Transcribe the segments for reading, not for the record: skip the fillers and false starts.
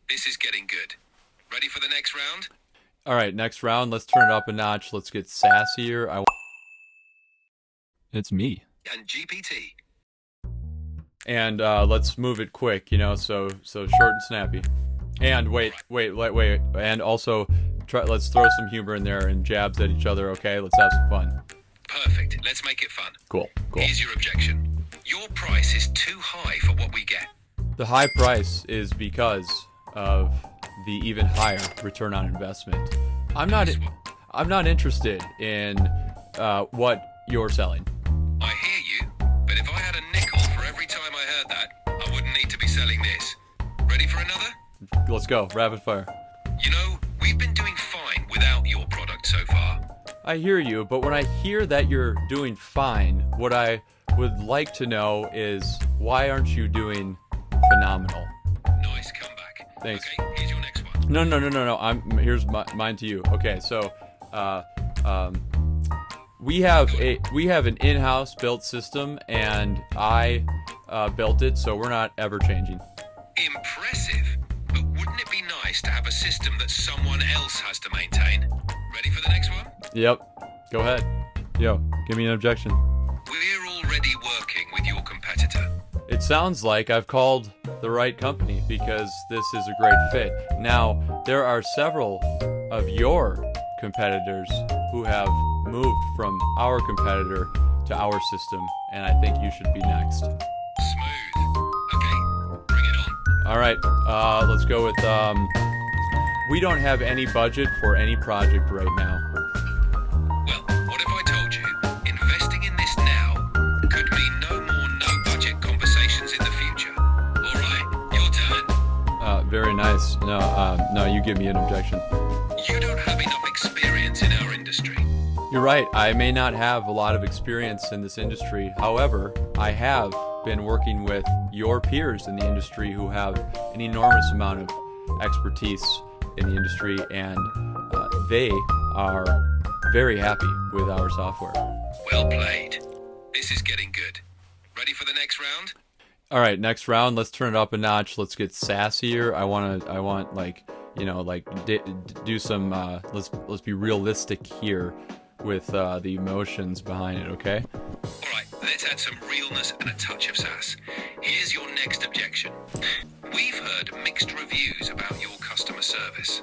This is getting good. Ready for the next round? All right, next round. Let's turn it up a notch. Let's get sassier. It's me. And GPT. And let's move it quick, so short and snappy. And wait. And also, let's throw some humor in there and jabs at each other, okay? Let's have some fun. Perfect. Let's make it fun. Cool. Here's your objection. Your price is too high for what we get. The high price is because of the even higher return on investment. I'm not interested in what you're selling. I hear you, but if I had a nickel for every time I heard that, I wouldn't need to be selling this. Ready for another? Let's go. Rapid fire. We've been doing fine without your product so far. I hear you, but when I hear that you're doing fine, what I would like to know is why aren't you doing phenomenal? Nice comeback. Thanks. Okay, here's your next one. No. Here's mine to you. Okay, so we have an in-house built system, and I built it, so we're not ever changing. Impressive. But wouldn't it be nice to have a system that someone else has to maintain? Ready for the next one? Yep. Go ahead. Yo, give me an objection. We're already working with your competitor. It sounds like I've called the right company because this is a great fit. Now, there are several of your competitors who have moved from our competitor to our system, and I think you should be next. Smooth. Okay, bring it on. All right, let's go with, we don't have any budget for any project right now. Well, what if I told you investing in this now could mean no more no-budget conversations in the future? All right, your turn. Very nice. No, you give me an objection. You don't have enough experience in our industry. You're right. I may not have a lot of experience in this industry. However, I have been working with your peers in the industry who have an enormous amount of expertise in the industry, and they are very happy with our software. Well played. This is getting good. Ready for the next round? All right, next round. Let's turn it up a notch. Let's get sassier. I want do some. Let's be realistic here with the emotions behind it. Okay. All right, let's add some realness and a touch of sass. Here's your next objection. We've heard mixed reviews about your customer service.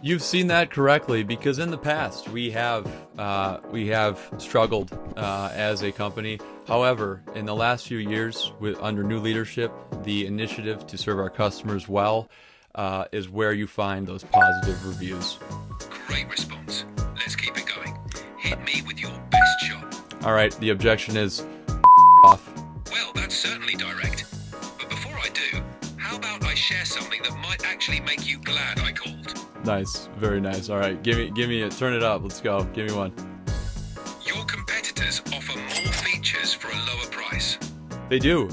You've seen that correctly, because in the past we have struggled as a company. However, in the last few years, under new leadership, the initiative to serve our customers well is where you find those positive reviews. Great response. Let's keep it going. Hit me with your best shot. All right, the objection is off. Well, that's certainly direct. But before I do, how about I share something that might actually make you glad I called? Nice, very nice. All right, give me it. Turn it up. Let's go. Give me one. Your competitors offer more features for a lower price. They do.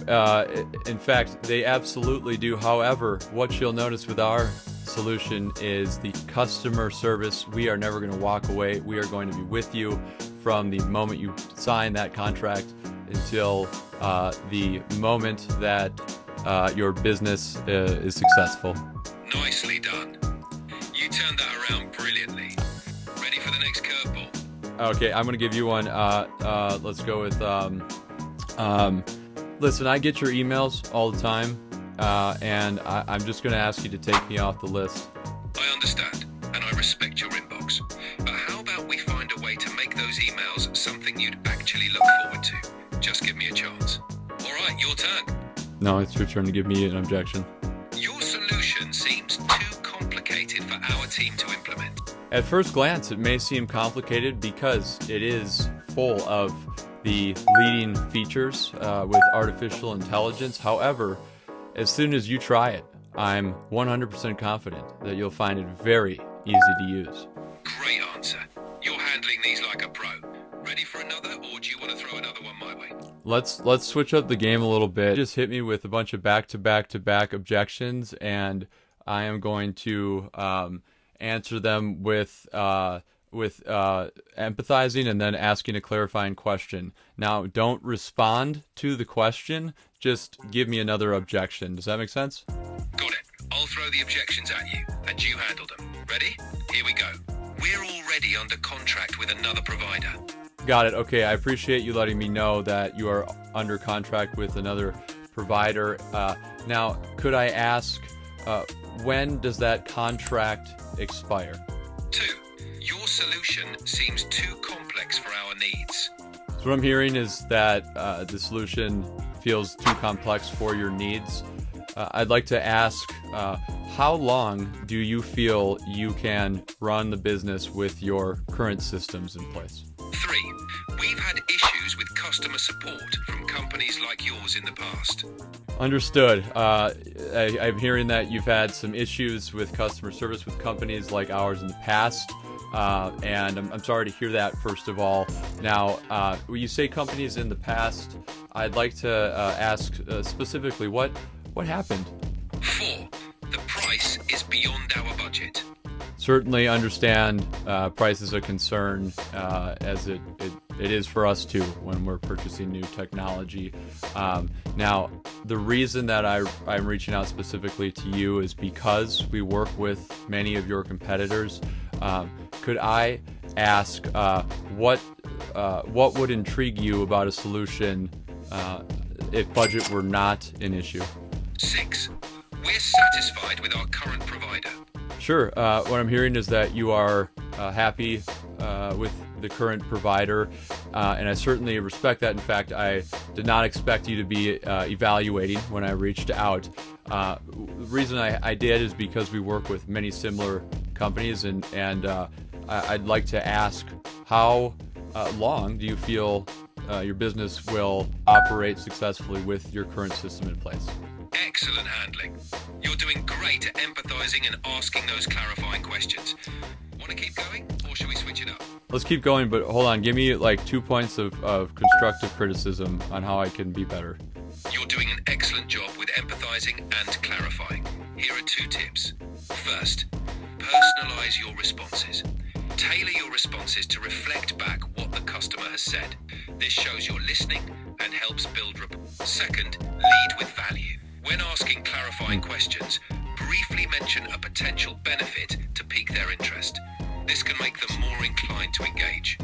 In fact, they absolutely do. However, what you'll notice with our solution is the customer service. We are never going to walk away. We are going to be with you from the moment you sign that contract until the moment that your business is successful. Nicely done. You turned that around brilliantly. Ready for the next curveball? Okay, I'm going to give you one. Let's go with... listen, I get your emails all the time, and I'm just going to ask you to take me off the list. I understand, and I respect your inbox. But how about we find a way to make those emails something you'd actually look forward to? Just give me a chance. All right, your turn. No, it's your turn to give me an objection. Your solution seems too complicated for our team to implement. At first glance, it may seem complicated because it is full of the leading features with artificial intelligence. However, as soon as you try it, I'm 100% confident that you'll find it very easy to use. Great answer. You're handling these like a pro. Ready for another, or do you want to throw another one my way? Let's switch up the game a little bit. Just hit me with a bunch of back-to-back objections, and I am going to answer them with empathizing and then asking a clarifying question. Now, don't respond to the question. Just give me another objection. Does that make sense? Got it. I'll throw throw the objections at you, and you handle them. Ready? Here we go. We're already under contract with another provider. Got it. Okay, I appreciate you letting me know that you are under contract with another provider. Now, could I ask, when does that contract expire? 2. Your solution seems too complex for our needs. So what I'm hearing is that the solution feels too complex for your needs. I'd like to ask, how long do you feel you can run the business with your current systems in place? 3. We've had issues with customer support from companies like yours in the past. Understood. I'm hearing that you've had some issues with customer service with companies like ours in the past. And I'm sorry to hear that, first of all. Now, when you say companies in the past, I'd like to ask specifically, what happened? 4. The price is beyond our budget. Certainly understand price is a concern, as it is for us too when we're purchasing new technology. Now, the reason that I'm reaching out specifically to you is because we work with many of your competitors. Could I ask what would intrigue you about a solution if budget were not an issue? 6. We're satisfied with our current provider. Sure. What I'm hearing is that you are happy with the current provider, and I certainly respect that. In fact, I did not expect you to be evaluating when I reached out. The reason I did is because we work with many similar companies, and I'd like to ask, how long do you feel your business will operate successfully with your current system in place? Excellent handling. You're doing great at empathizing and asking those clarifying questions. Want to keep going, or should we switch it up? Let's keep going, but hold on. Give me like 2 points of constructive criticism on how I can be better. You're doing an excellent job with empathizing and clarifying. Here are 2 tips. First, personalize your responses. Tailor your responses to reflect back what the customer has said. This shows you're listening and helps build rapport. Second, lead with value. When asking clarifying questions, briefly mention a potential benefit to pique their interest. This can make them more inclined to engage.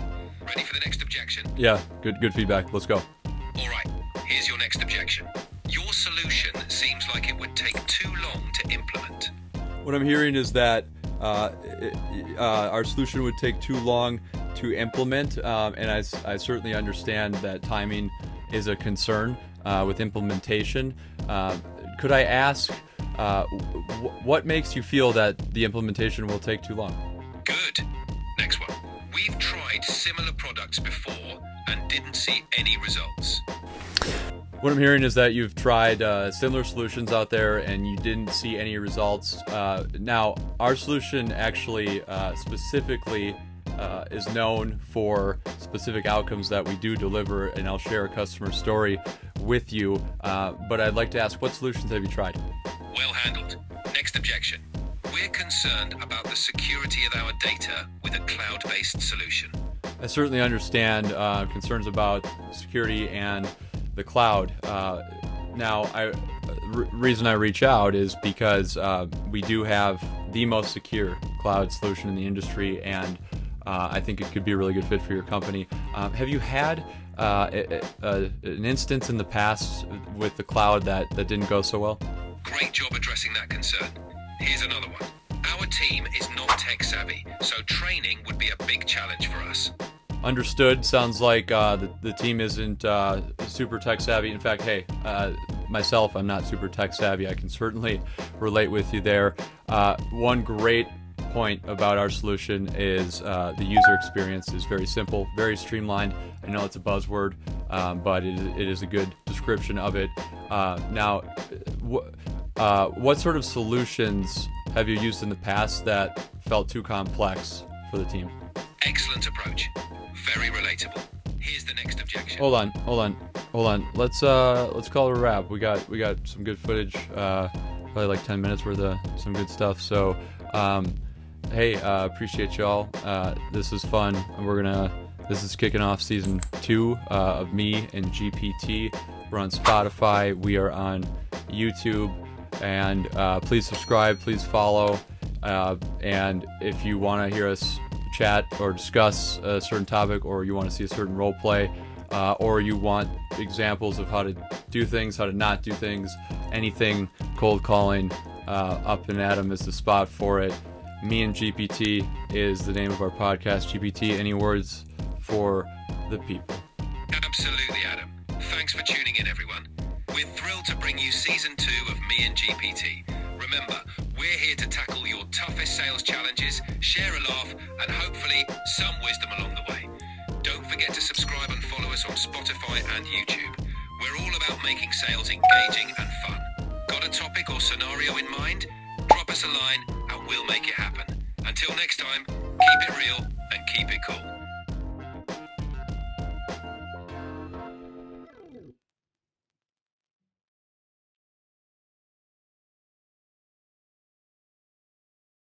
Ready for the next objection? Yeah, good feedback. Let's go. All right, here's your next objection. Your solution seems like it would take too long to implement. What I'm hearing is that our solution would take too long to implement, and I certainly understand that timing is a concern with implementation. Could I ask, what makes you feel that the implementation will take too long? Good. Next one. We've tried similar products before and didn't see any results. What I'm hearing is that you've tried similar solutions out there and you didn't see any results. Now, our solution actually specifically is known for specific outcomes that we do deliver, and I'll share a customer story with you. But I'd like to ask, what solutions have you tried? Well handled. Next objection. We're concerned about the security of our data with a cloud-based solution. I certainly understand concerns about security and the cloud. Now, reason I reach out is because we do have the most secure cloud solution in the industry, and I think it could be a really good fit for your company. Have you had an instance in the past with the cloud that didn't go so well? Great job addressing that concern. Here's another one. Our team is not tech savvy, so training would be a big challenge for us. Understood. Sounds like the team isn't super tech savvy. In fact, hey, myself, I'm not super tech savvy. I can certainly relate with you there. One great point about our solution is the user experience is very simple, very streamlined. I know it's a buzzword, but it is a good description of it. Now, what sort of solutions have you used in the past that felt too complex for the team? Excellent approach. Very relatable. Here's the next objection. Hold on. Let's call it a wrap. We got some good footage, probably like 10 minutes worth of some good stuff. So, hey, appreciate y'all. This is fun. This is kicking off season 2 of Me and GPT. We're on Spotify. We are on YouTube. And please subscribe, please follow. And if you want to hear us chat or discuss a certain topic, or you want to see a certain role play, or you want examples of how to do things, how to not do things, anything cold calling, Up and Adam is the spot for it. Me and GPT is the name of our podcast. GPT, any words for the people? Absolutely, Adam. Thanks for tuning in, everyone. We're thrilled to bring you season 2 of Me and GPT. Remember, we're here to tackle your toughest sales challenges, share a laugh, and hopefully some wisdom along the way. Don't forget to subscribe and follow us on Spotify and YouTube. We're all about making sales engaging and fun. Got a topic or scenario in mind? Drop us a line and we'll make it happen. Until next time, keep it real and keep it cool.